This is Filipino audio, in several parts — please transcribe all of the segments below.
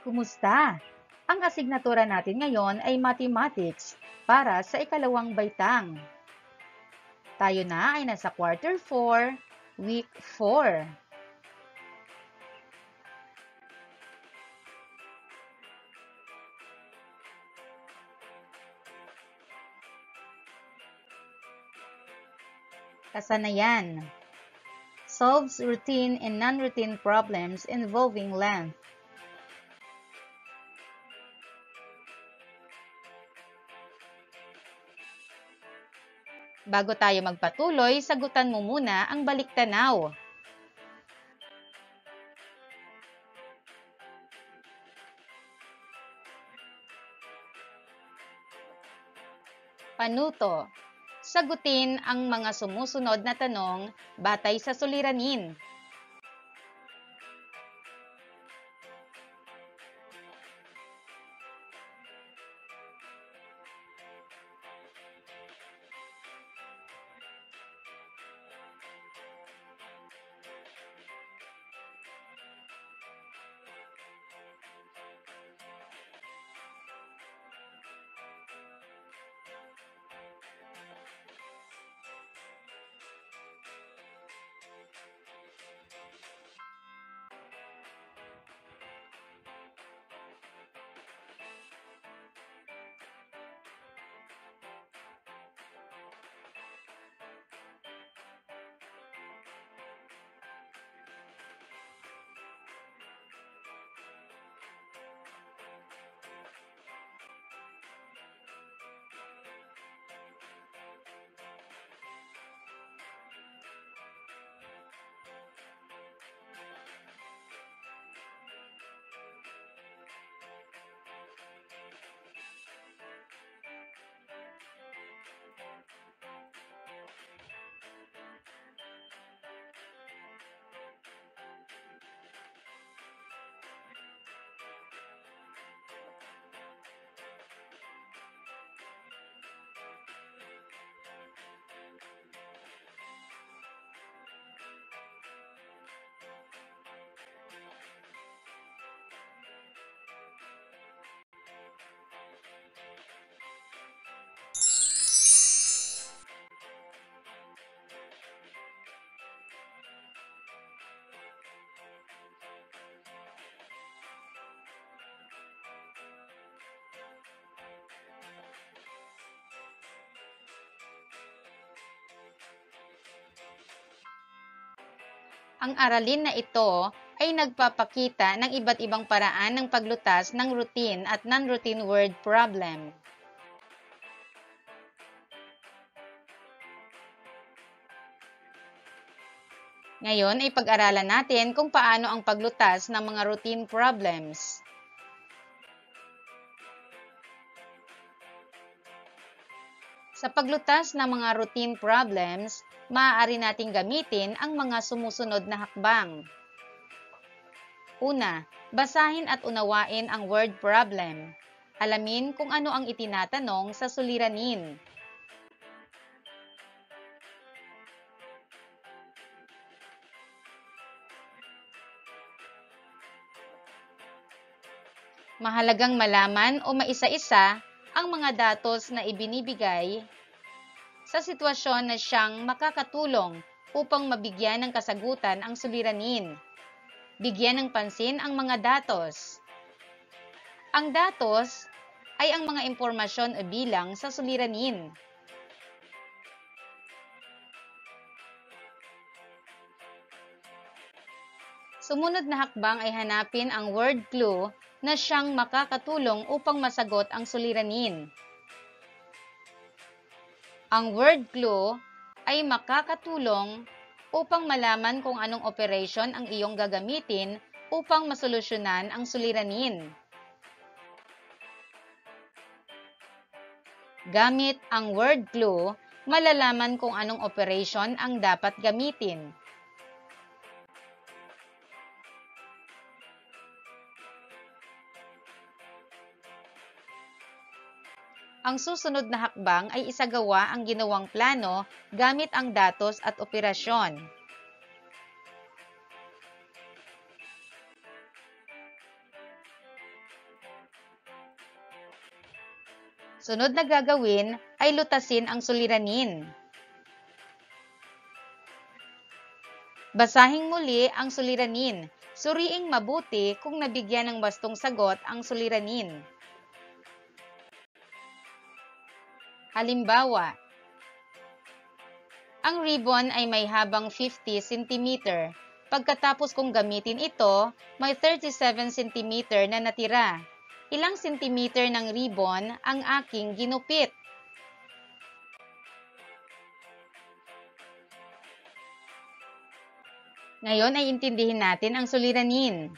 Kumusta? Ang asignatura natin ngayon ay Mathematics para sa ikalawang baitang. Tayo na ay nasa quarter 4, week 4. Kasanayan. Solves routine and non-routine problems involving length. Bago tayo magpatuloy, sagutan mo muna ang baliktanaw. Panuto. Sagutin ang mga sumusunod na tanong batay sa suliranin. Ang aralin na ito ay nagpapakita ng iba't ibang paraan ng paglutas ng routine at non-routine word problem. Ngayon ay pag-aralan natin kung paano ang paglutas ng mga routine problems. Sa paglutas ng mga routine problems, maaari nating gamitin ang mga sumusunod na hakbang. Una, basahin at unawain ang word problem. Alamin kung ano ang itinatanong sa suliranin. Mahalagang malaman o maisa-isa ang mga datos na ibinibigay sa sitwasyon na siyang makakatulong upang mabigyan ng kasagutan ang suliranin. Bigyan ng pansin ang mga datos. Ang datos ay ang mga impormasyon o bilang sa suliranin. Sumunod na hakbang ay hanapin ang word clue na siyang makakatulong upang masagot ang suliranin. Ang word clue ay makakatulong upang malaman kung anong operation ang iyong gagamitin upang masolusyonan ang suliranin. Gamit ang word clue, malalaman kung anong operation ang dapat gamitin. Ang susunod na hakbang ay isagawa ang ginawang plano gamit ang datos at operasyon. Sunod na gagawin ay lutasin ang suliranin. Basahing muli ang suliranin. Suriing mabuti kung nabigyan ng wastong sagot ang suliranin. Halimbawa, ang ribbon ay may habang 50 cm. Pagkatapos kong gamitin ito, may 37 cm na natira. Ilang sentimeter ng ribbon ang aking ginupit? Ngayon ay intindihin natin ang suliranin.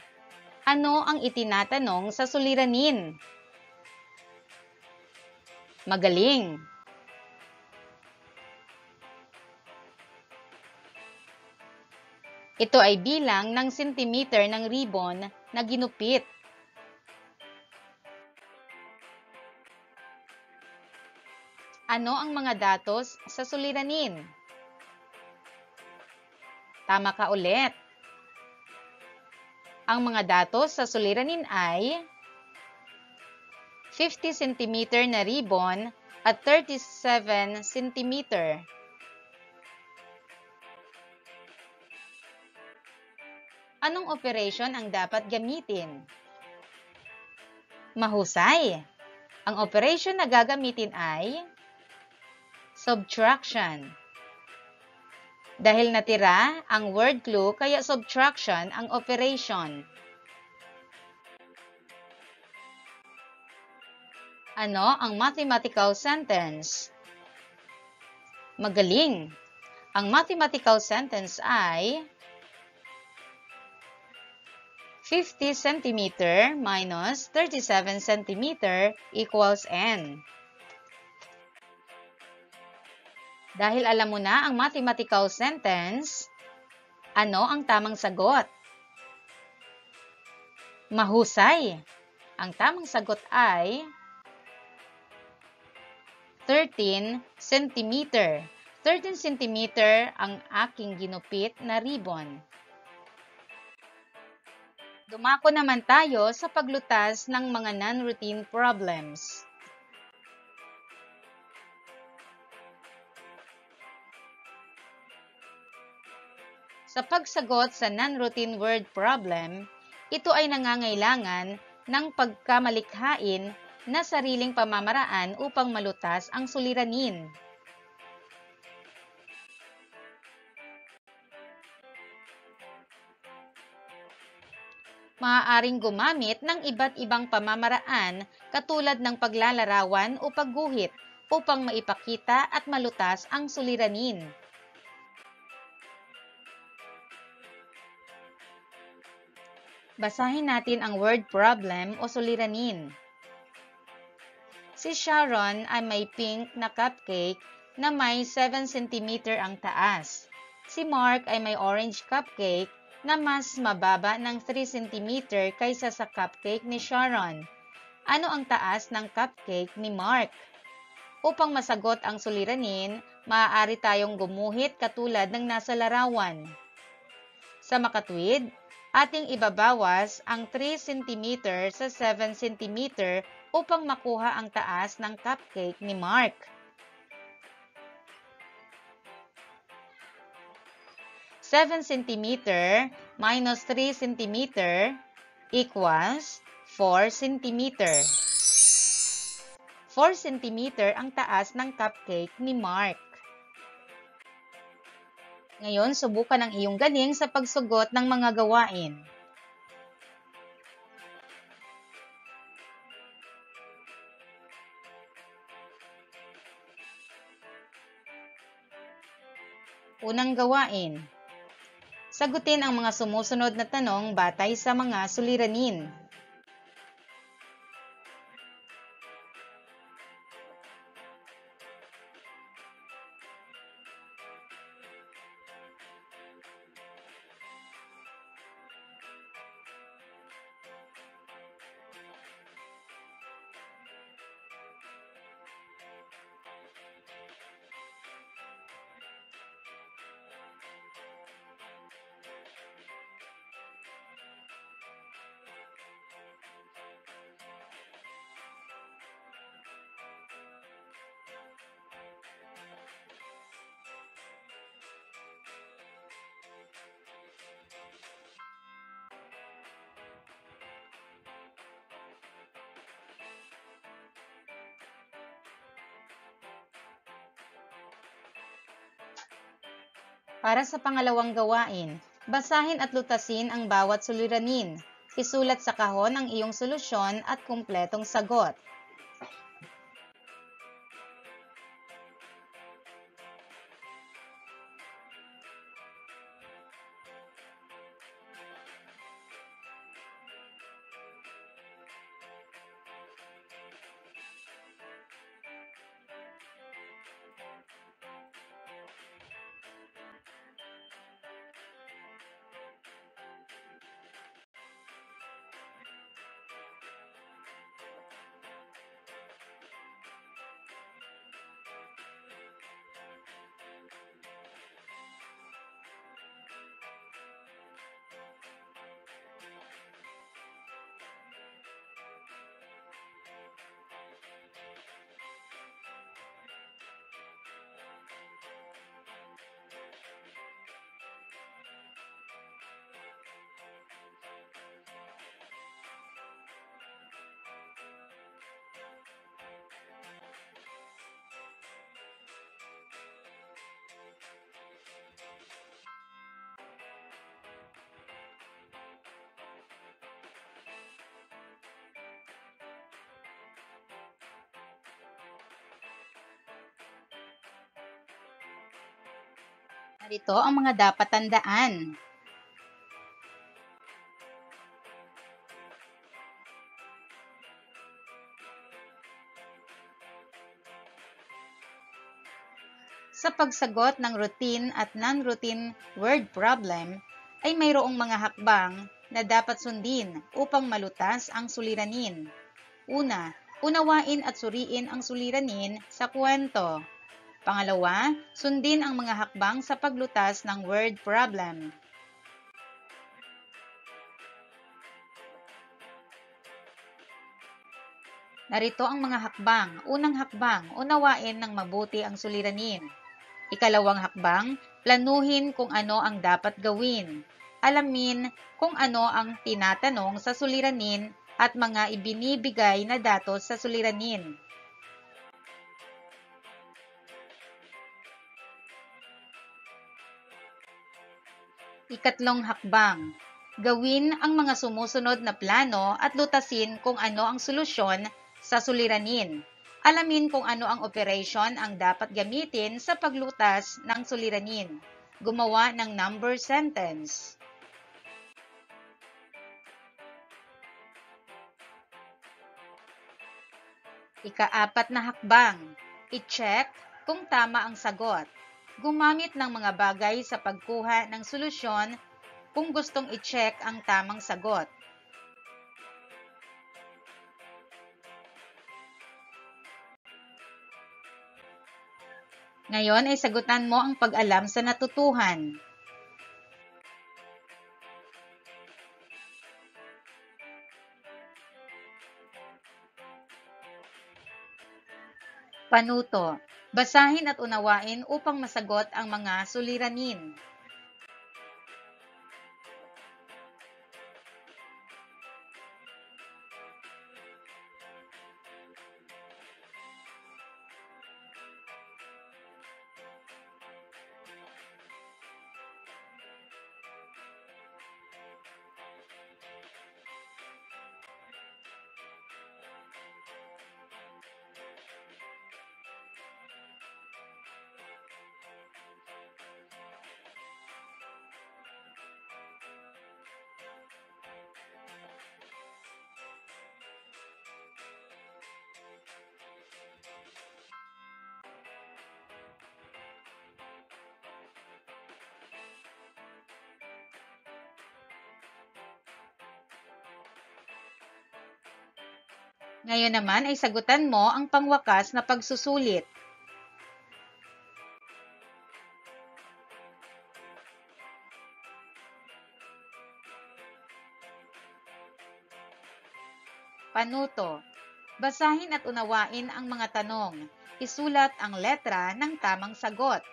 Ano ang itinatanong sa suliranin? Magaling! Ito ay bilang ng sentimeter ng ribbon na ginupit. Ano ang mga datos sa suliranin? Tama ka ulit. Ang mga datos sa suliranin ay 50 cm na ribbon at 37 cm. Anong operation ang dapat gamitin? Mahusay! Ang operation na gagamitin ay subtraction. Dahil natira ang word clue, kaya subtraction ang operation. Ano ang mathematical sentence? Magaling! Ang mathematical sentence ay 50 cm minus 37 cm equals n. Dahil alam mo na ang mathematical sentence, ano ang tamang sagot? Mahusay! Ang tamang sagot ay 13 cm. 13 cm ang aking ginupit na ribbon. Dumako naman tayo sa paglutas ng mga non-routine problems. Sa pagsagot sa non-routine word problem, ito ay nangangailangan ng pagkamalikhain na sariling pamamaraan upang malutas ang suliranin. Maaaring gumamit ng iba't ibang pamamaraan katulad ng paglalarawan o pagguhit upang maipakita at malutas ang suliranin. Basahin natin ang word problem o suliranin. Si Sharon ay may pink na cupcake na may 7 cm ang taas. Si Mark ay may orange cupcake na mas mababa ng 3 cm kaysa sa cupcake ni Sharon. Ano ang taas ng cupcake ni Mark? Upang masagot ang suliranin, maaari tayong gumuhit katulad ng nasa larawan. Sa makatwid, ating ibabawas ang 3 cm sa 7 cm upang makuha ang taas ng cupcake ni Mark. 7 cm minus 3 cm equals 4 cm. 4 cm ang taas ng cupcake ni Mark. Ngayon, subukan ang iyong galing sa pagsugot ng mga gawain. Unang gawain. Sagutin ang mga sumusunod na tanong batay sa mga suliranin. Para sa pangalawang gawain, basahin at lutasin ang bawat suliranin. Isulat sa kahon ang iyong solusyon at kumpletong sagot. Narito ang mga dapat tandaan. Sa pagsagot ng routine at non-routine word problem, ay mayroong mga hakbang na dapat sundin upang malutas ang suliranin. Una, unawain at suriin ang suliranin sa kwento. Pangalawa, sundin ang mga hakbang sa paglutas ng word problem. Narito ang mga hakbang. Unang hakbang, unawain ng mabuti ang suliranin. Ikalawang hakbang, planuhin kung ano ang dapat gawin. Alamin kung ano ang tinatanong sa suliranin at mga ibinibigay na datos sa suliranin. Ikatlong hakbang, gawin ang mga sumusunod na plano at lutasin kung ano ang solusyon sa suliranin. Alamin kung ano ang operation ang dapat gamitin sa paglutas ng suliranin. Gumawa ng number sentence. Ikaapat na hakbang, i-check kung tama ang sagot. Gumamit ng mga bagay sa pagkuha ng solusyon kung gustong i-check ang tamang sagot. Ngayon ay sagutan mo ang pag-alam sa natutuhan. Panuto. Basahin at unawain upang masagot ang mga suliranin. Ngayon naman ay sagutan mo ang pangwakas na pagsusulit. Panuto. Basahin at unawain ang mga tanong. Isulat ang letra ng tamang sagot.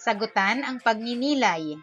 Sagutan ang pagninilay.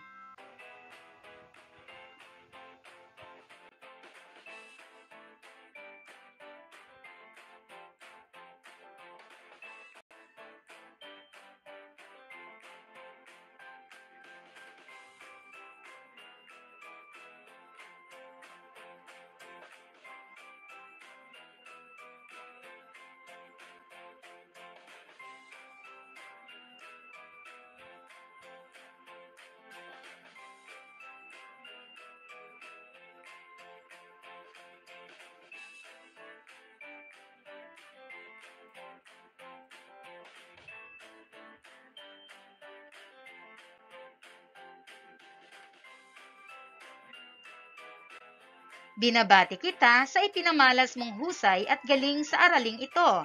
Binabati kita sa ipinamalas mong husay at galing sa araling ito.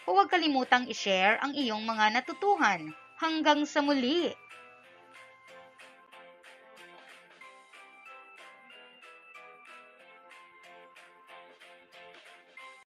Huwag kalimutang i-share ang iyong mga natutuhan. Hanggang sa muli!